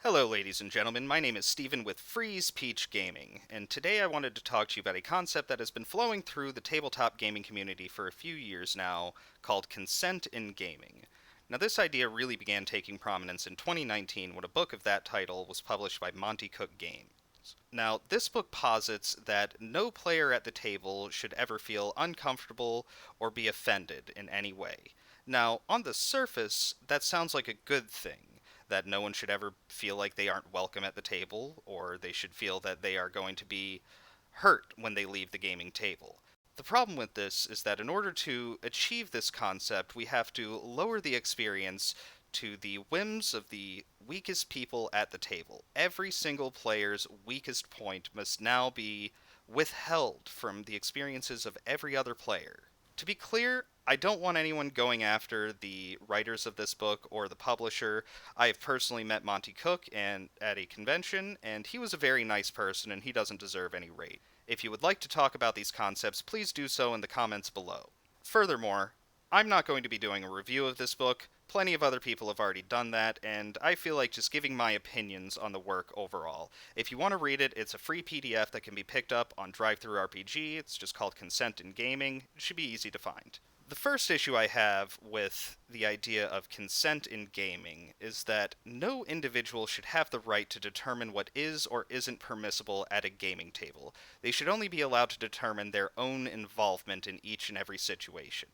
Hello, ladies and gentlemen. My name is Steven with Freeze Peach Gaming, and today I wanted to talk to you about a concept that has been flowing through the tabletop gaming community for a few years now called consent in gaming. Now, this idea really began taking prominence in 2019 when a book of that title was published by Monty Cook Games. Now, this book posits that no player at the table should ever feel uncomfortable or be offended in any way. Now, on the surface, that sounds like a good thing, that no one should ever feel like they aren't welcome at the table, or they should feel that they are going to be hurt when they leave the gaming table. The problem with this is that in order to achieve this concept, we have to lower the experience to the whims of the weakest people at the table. Every single player's weakest point must now be withheld from the experiences of every other player. To be clear, I don't want anyone going after the writers of this book or the publisher. I have personally met Monty Cook at a convention, and he was a very nice person and he doesn't deserve any rate. If you would like to talk about these concepts, please do so in the comments below. Furthermore, I'm not going to be doing a review of this book. Plenty of other people have already done that, and I feel like just giving my opinions on the work overall. If you want to read it, it's a free PDF that can be picked up on DriveThruRPG. It's just called Consent in Gaming. It should be easy to find. The first issue I have with the idea of consent in gaming is that no individual should have the right to determine what is or isn't permissible at a gaming table. They should only be allowed to determine their own involvement in each and every situation.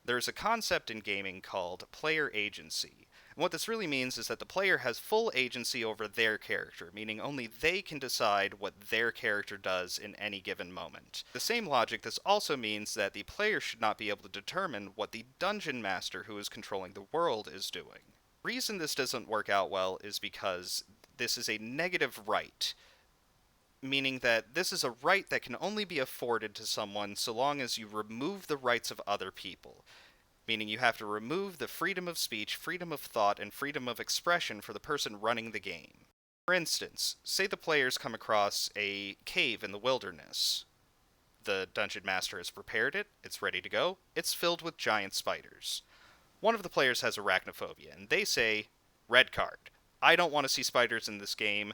There's a concept in gaming called player agency. And what this really means is that the player has full agency over their character, meaning only they can decide what their character does in any given moment. The same logic, this also means that the player should not be able to determine what the dungeon master who is controlling the world is doing. The reason this doesn't work out well is because this is a negative right, meaning that this is a right that can only be afforded to someone so long as you remove the rights of other people. Meaning you have to remove the freedom of speech, freedom of thought, and freedom of expression for the person running the game. For instance, say the players come across a cave in the wilderness. The dungeon master has prepared it, it's ready to go, it's filled with giant spiders. One of the players has arachnophobia, and they say, red card. I don't want to see spiders in this game.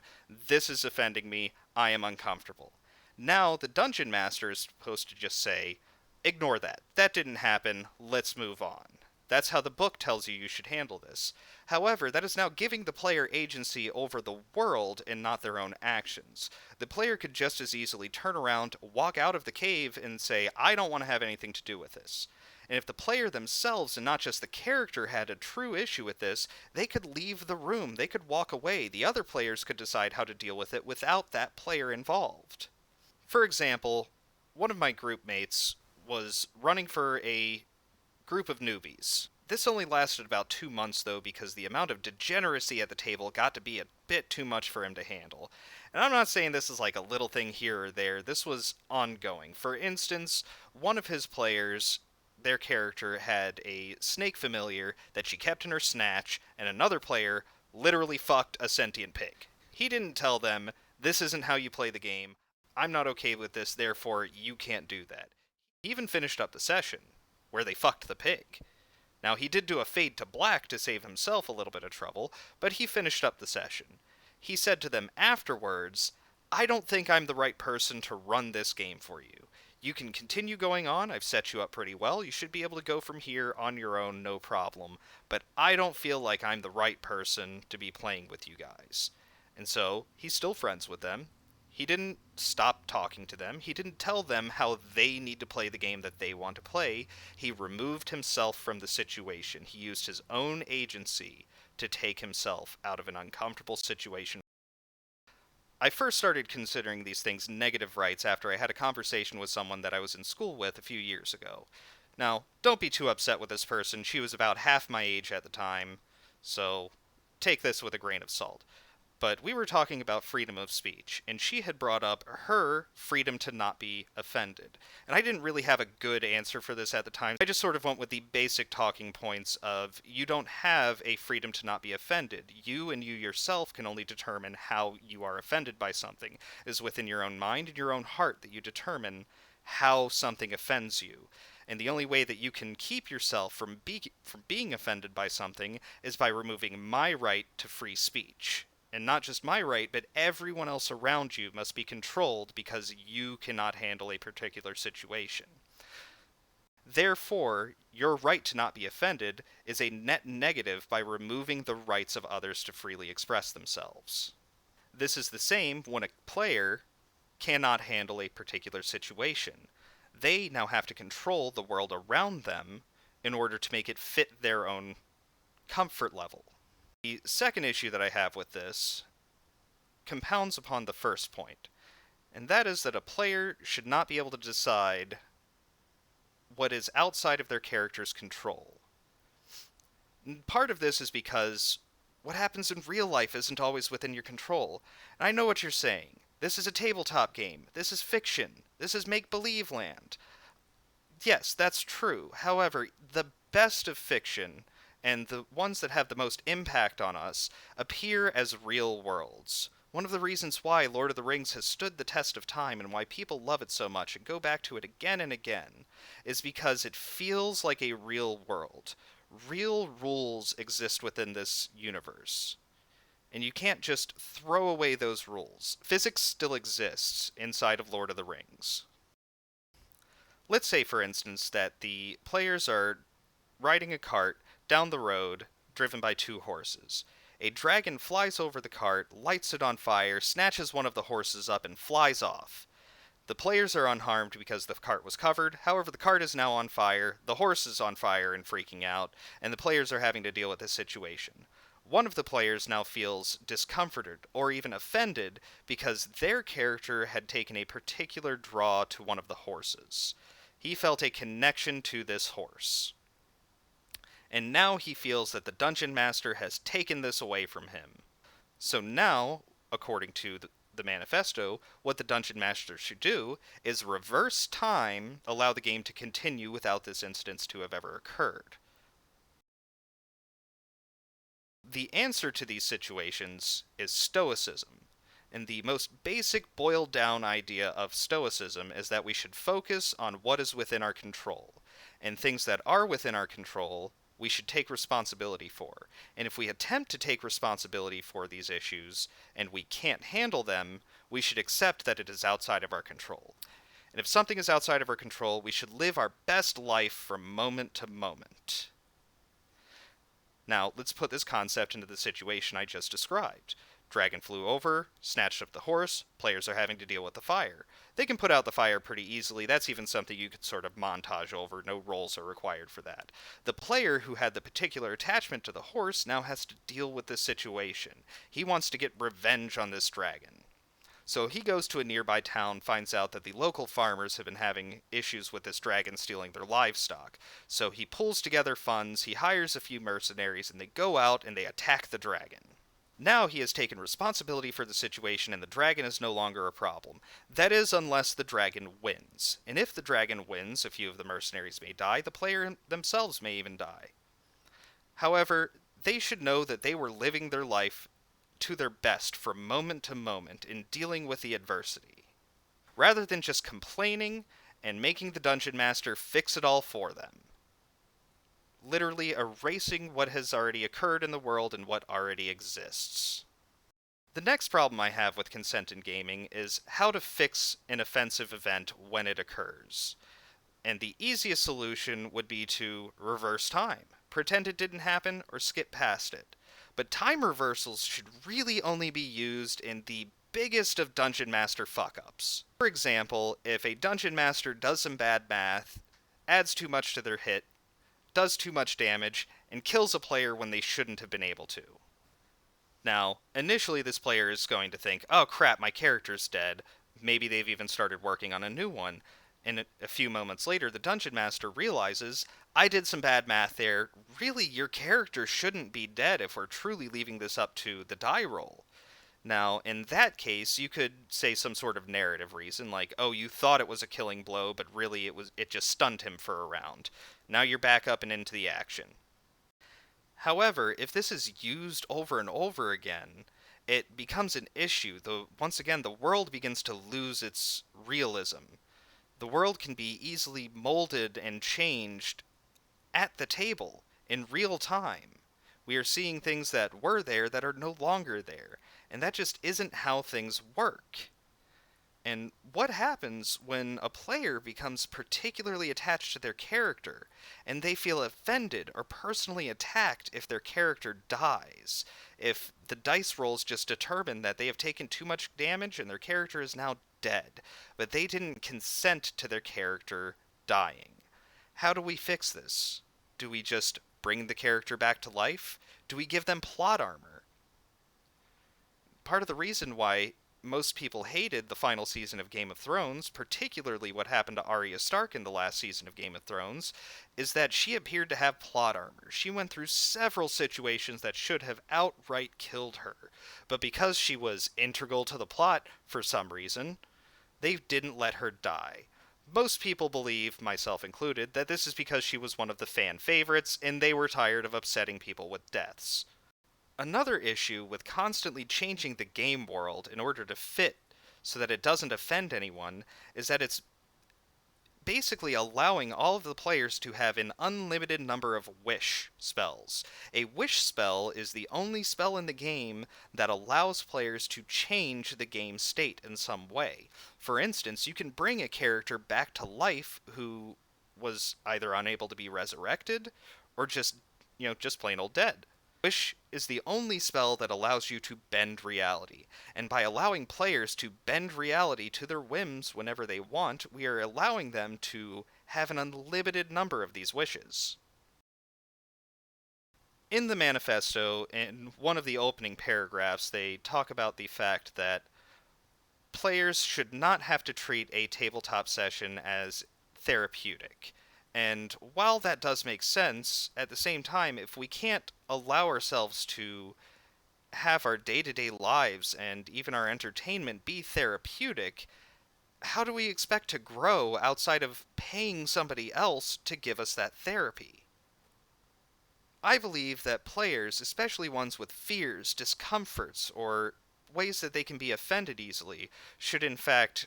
This is offending me. I am uncomfortable. Now, the dungeon master is supposed to just say, ignore that. That didn't happen. Let's move on. That's how the book tells you should handle this. However, that is now giving the player agency over the world and not their own actions. The player could just as easily turn around, walk out of the cave, and say, I don't want to have anything to do with this. And if the player themselves and not just the character had a true issue with this, they could leave the room, they could walk away. The other players could decide how to deal with it without that player involved. For example, one of my group mates was running for a group of newbies. This only lasted about 2 months though, because the amount of degeneracy at the table got to be a bit too much for him to handle. And I'm not saying this is like a little thing here or there, this was ongoing. For instance, one of his players, their character had a snake familiar that she kept in her snatch, and another player literally fucked a sentient pig. He didn't tell them, this isn't how you play the game, I'm not okay with this, therefore you can't do that. He even finished up the session, where they fucked the pig. Now, he did do a fade to black to save himself a little bit of trouble, but he finished up the session. He said to them afterwards, I don't think I'm the right person to run this game for you. You can continue going on, I've set you up pretty well, you should be able to go from here on your own, no problem, but I don't feel like I'm the right person to be playing with you guys. And so, he's still friends with them. He didn't stop talking to them. He didn't tell them how they need to play the game that they want to play. He removed himself from the situation. He used his own agency to take himself out of an uncomfortable situation. I first started considering these things negative rights after I had a conversation with someone that I was in school with a few years ago. Now, don't be too upset with this person. She was about half my age at the time, so take this with a grain of salt. But we were talking about freedom of speech, and she had brought up her freedom to not be offended. And I didn't really have a good answer for this at the time. I just sort of went with the basic talking points of you don't have a freedom to not be offended. You and you yourself can only determine how you are offended by something. It is within your own mind and your own heart that you determine how something offends you. And the only way that you can keep yourself from being offended by something is by removing my right to free speech. And not just my right, but everyone else around you must be controlled because you cannot handle a particular situation. Therefore, your right to not be offended is a net negative by removing the rights of others to freely express themselves. This is the same when a player cannot handle a particular situation. They now have to control the world around them in order to make it fit their own comfort level. The second issue that I have with this compounds upon the first point, and that is that a player should not be able to decide what is outside of their character's control. Part of this is because what happens in real life isn't always within your control. And I know what you're saying. This is a tabletop game. This is fiction. This is make-believe land. Yes, that's true. However, the best of fiction, and the ones that have the most impact on us, appear as real worlds. One of the reasons why Lord of the Rings has stood the test of time and why people love it so much and go back to it again and again is because it feels like a real world. Real rules exist within this universe, and you can't just throw away those rules. Physics still exists inside of Lord of the Rings. Let's say, for instance, that the players are riding a cart down the road driven by two horses. A dragon flies over the cart, lights it on fire, snatches one of the horses up, and flies off. The players are unharmed because the cart was covered. However, the cart is now on fire, the horse is on fire and freaking out, and the players are having to deal with this situation. One of the players now feels discomforted or even offended because their character had taken a particular draw to one of the horses. He felt a connection to this horse. And now he feels that the Dungeon Master has taken this away from him. So now, according to the manifesto, what the Dungeon Master should do is reverse time, allow the game to continue without this incident to have ever occurred. The answer to these situations is Stoicism. And the most basic boiled down idea of Stoicism is that we should focus on what is within our control. And things that are within our control, we should take responsibility for. And if we attempt to take responsibility for these issues, and we can't handle them, we should accept that it is outside of our control. And if something is outside of our control, we should live our best life from moment to moment. Now, let's put this concept into the situation I just described. Dragon flew over, snatched up the horse, players are having to deal with the fire. They can put out the fire pretty easily, that's even something you could sort of montage over, no rolls are required for that. The player who had the particular attachment to the horse now has to deal with this situation. He wants to get revenge on this dragon. So he goes to a nearby town, finds out that the local farmers have been having issues with this dragon stealing their livestock. So he pulls together funds, he hires a few mercenaries, and they go out and they attack the dragon. Now he has taken responsibility for the situation and the dragon is no longer a problem. That is, unless the dragon wins. And if the dragon wins, a few of the mercenaries may die, the player themselves may even die. However, they should know that they were living their life to their best from moment to moment in dealing with the adversity, rather than just complaining and making the Dungeon Master fix it all for them. Literally erasing what has already occurred in the world and what already exists. The next problem I have with consent in gaming is how to fix an offensive event when it occurs. And the easiest solution would be to reverse time. Pretend it didn't happen or skip past it. But time reversals should really only be used in the biggest of Dungeon Master fuck-ups. For example, if a Dungeon Master does some bad math, adds too much to their hit, does too much damage, and kills a player when they shouldn't have been able to. Now, initially this player is going to think, oh crap, my character's dead. Maybe they've even started working on a new one. And a few moments later, the Dungeon Master realizes, I did some bad math there. Really, your character shouldn't be dead if we're truly leaving this up to the die roll. Now, in that case, you could say some sort of narrative reason, like, oh, you thought it was a killing blow, but really it just stunned him for a round. Now you're back up and into the action. However, if this is used over and over again, it becomes an issue. Once again, the world begins to lose its realism. The world can be easily molded and changed at the table in real time, We are seeing things that were there that are no longer there, and that just isn't how things work. And what happens when a player becomes particularly attached to their character, and they feel offended or personally attacked if their character dies? If the dice rolls just determine that they have taken too much damage and their character is now dead, but they didn't consent to their character dying? How do we fix this? Do we just bring the character back to life? Do we give them plot armor? Part of the reason why most people hated the final season of Game of Thrones, particularly what happened to Arya Stark in the last season of Game of Thrones, is that she appeared to have plot armor. She went through several situations that should have outright killed her, but because she was integral to the plot for some reason, they didn't let her die. Most people believe, myself included, that this is because she was one of the fan favorites and they were tired of upsetting people with deaths. Another issue with constantly changing the game world in order to fit so that it doesn't offend anyone is that it's basically allowing all of the players to have an unlimited number of wish spells. A wish spell is the only spell in the game that allows players to change the game state in some way. For instance, you can bring a character back to life who was either unable to be resurrected or just plain old dead. Wish is the only spell that allows you to bend reality, and by allowing players to bend reality to their whims whenever they want, we are allowing them to have an unlimited number of these wishes. In the manifesto, in one of the opening paragraphs, they talk about the fact that players should not have to treat a tabletop session as therapeutic. And while that does make sense, at the same time, if we can't allow ourselves to have our day to day lives and even our entertainment be therapeutic, how do we expect to grow outside of paying somebody else to give us that therapy? I believe that players, especially ones with fears, discomforts, or ways that they can be offended easily, should in fact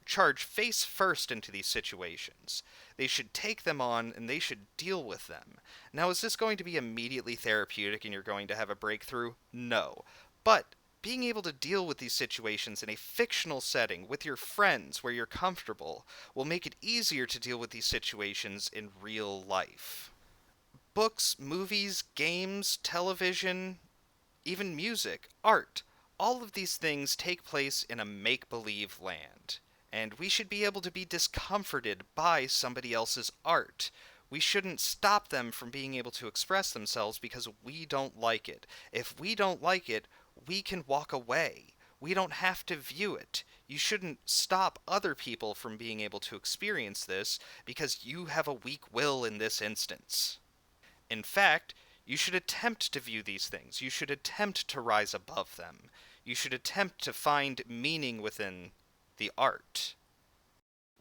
charge face first into these situations. They should take them on and they should deal with them. Now, is this going to be immediately therapeutic and you're going to have a breakthrough? No. But being able to deal with these situations in a fictional setting with your friends where you're comfortable will make it easier to deal with these situations in real life. Books, movies, games, television, even music, art, all of these things take place in a make believe land. And we should be able to be discomforted by somebody else's art. We shouldn't stop them from being able to express themselves because we don't like it. If we don't like it, we can walk away. We don't have to view it. You shouldn't stop other people from being able to experience this because you have a weak will in this instance. In fact, you should attempt to view these things. You should attempt to rise above them. You should attempt to find meaning within the art.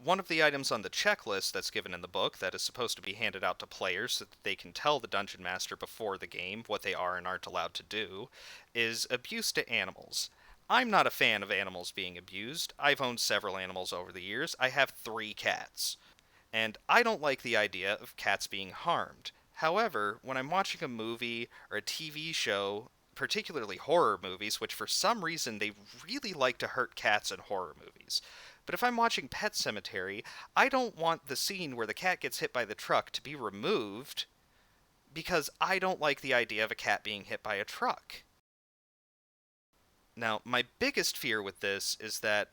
One of the items on the checklist that's given in the book that is supposed to be handed out to players so that they can tell the dungeon master before the game what they are and aren't allowed to do is abuse to animals. I'm not a fan of animals being abused. I've owned several animals over the years. I have 3 cats. And I don't like the idea of cats being harmed. However, when I'm watching a movie or a TV show, particularly horror movies, which for some reason they really like to hurt cats in horror movies. But if I'm watching Pet Sematary, I don't want the scene where the cat gets hit by the truck to be removed because I don't like the idea of a cat being hit by a truck. Now, my biggest fear with this is that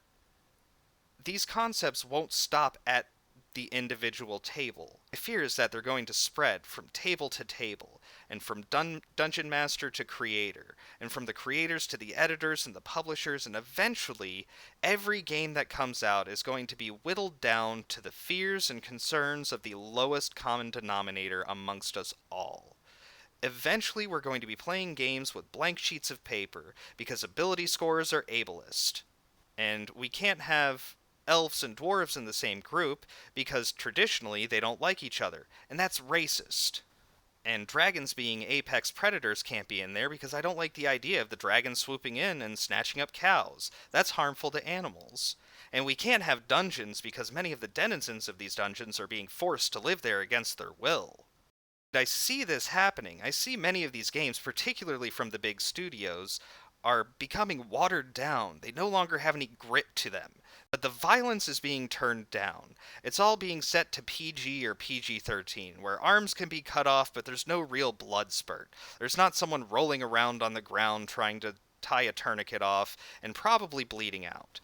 these concepts won't stop at the individual table. My fear is that they're going to spread from table to table, and from dungeon master to creator, and from the creators to the editors and the publishers, and eventually every game that comes out is going to be whittled down to the fears and concerns of the lowest common denominator amongst us all. Eventually we're going to be playing games with blank sheets of paper because ability scores are ableist. And we can't have elves and dwarves in the same group because traditionally they don't like each other, and that's racist. And dragons being apex predators can't be in there because I don't like the idea of the dragon swooping in and snatching up cows. That's harmful to animals. And we can't have dungeons because many of the denizens of these dungeons are being forced to live there against their will. I see this happening. I see many of these games, particularly from the big studios, are becoming watered down. They no longer have any grit to them. But the violence is being turned down. It's all being set to PG or PG 13, where arms can be cut off, but there's no real blood spurt. There's not someone rolling around on the ground trying to tie a tourniquet off and probably bleeding out.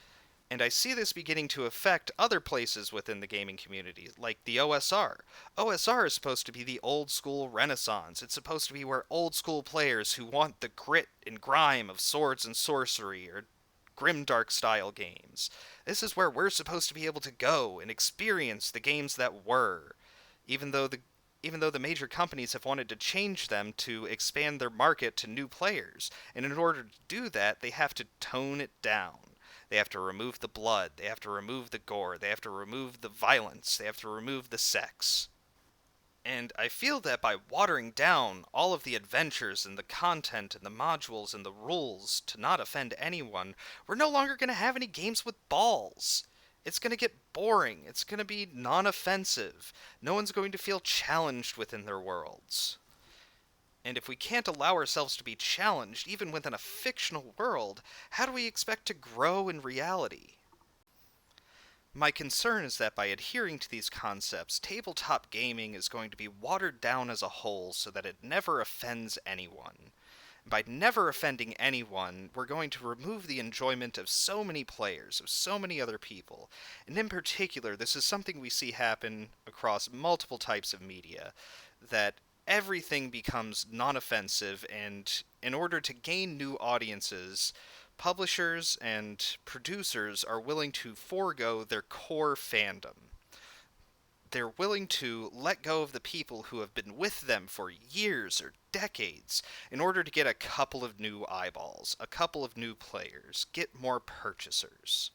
And I see this beginning to affect other places within the gaming community, like the OSR. OSR is supposed to be the old school renaissance. It's supposed to be where old school players who want the grit and grime of swords and sorcery or grimdark style games. This is where we're supposed to be able to go and experience the games that were, even though the even though the major companies have wanted to change them to expand their market to new players. And in order to do that, they have to tone it down. They have to remove the blood, they have to remove the gore, they have to remove the violence, they have to remove the sex. And I feel that by watering down all of the adventures and the content and the modules and the rules to not offend anyone, we're no longer going to have any games with balls. It's going to get boring. It's going to be non offensive. No one's going to feel challenged within their worlds. And if we can't allow ourselves to be challenged, even within a fictional world, how do we expect to grow in reality? My concern is that by adhering to these concepts, tabletop gaming is going to be watered down as a whole so that it never offends anyone. By never offending anyone, we're going to remove the enjoyment of so many players, of so many other people. And in particular, this is something we see happen across multiple types of media, that everything becomes non-offensive, and in order to gain new audiences, publishers and producers are willing to forego their core fandom. They're willing to let go of the people who have been with them for years or decades in order to get a couple of new eyeballs, a couple of new players, get more purchasers.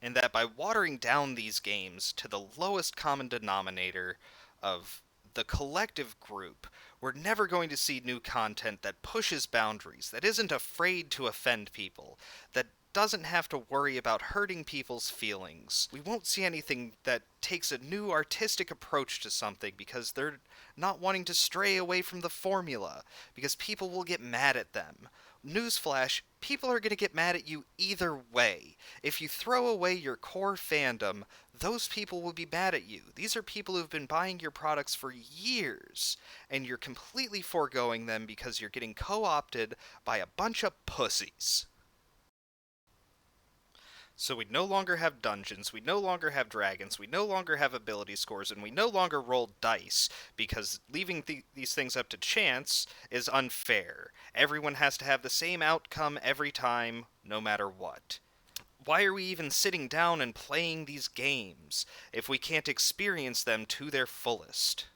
And that by watering down these games to the lowest common denominator of the collective group, we're never going to see new content that pushes boundaries, that isn't afraid to offend people, that doesn't have to worry about hurting people's feelings. We won't see anything that takes a new artistic approach to something because they're not wanting to stray away from the formula, because people will get mad at them. Newsflash, people are going to get mad at you either way. If you throw away your core fandom, those people will be mad at you. These are people who've been buying your products for years, and you're completely foregoing them because you're getting co-opted by a bunch of pussies. So we no longer have dungeons, we no longer have dragons, we no longer have ability scores, and we no longer roll dice, because leaving these things up to chance is unfair. Everyone has to have the same outcome every time, no matter what. Why are we even sitting down and playing these games if we can't experience them to their fullest?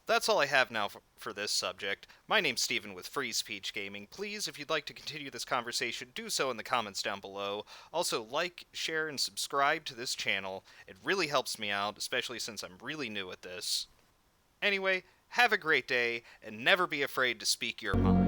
That's all I have now for this subject. My name's Steven with Free Speech Gaming. Please, if you'd like to continue this conversation, do so in the comments down below. Also, like, share, and subscribe to this channel. It really helps me out, especially since I'm really new at this. Anyway, have a great day, and never be afraid to speak your mind.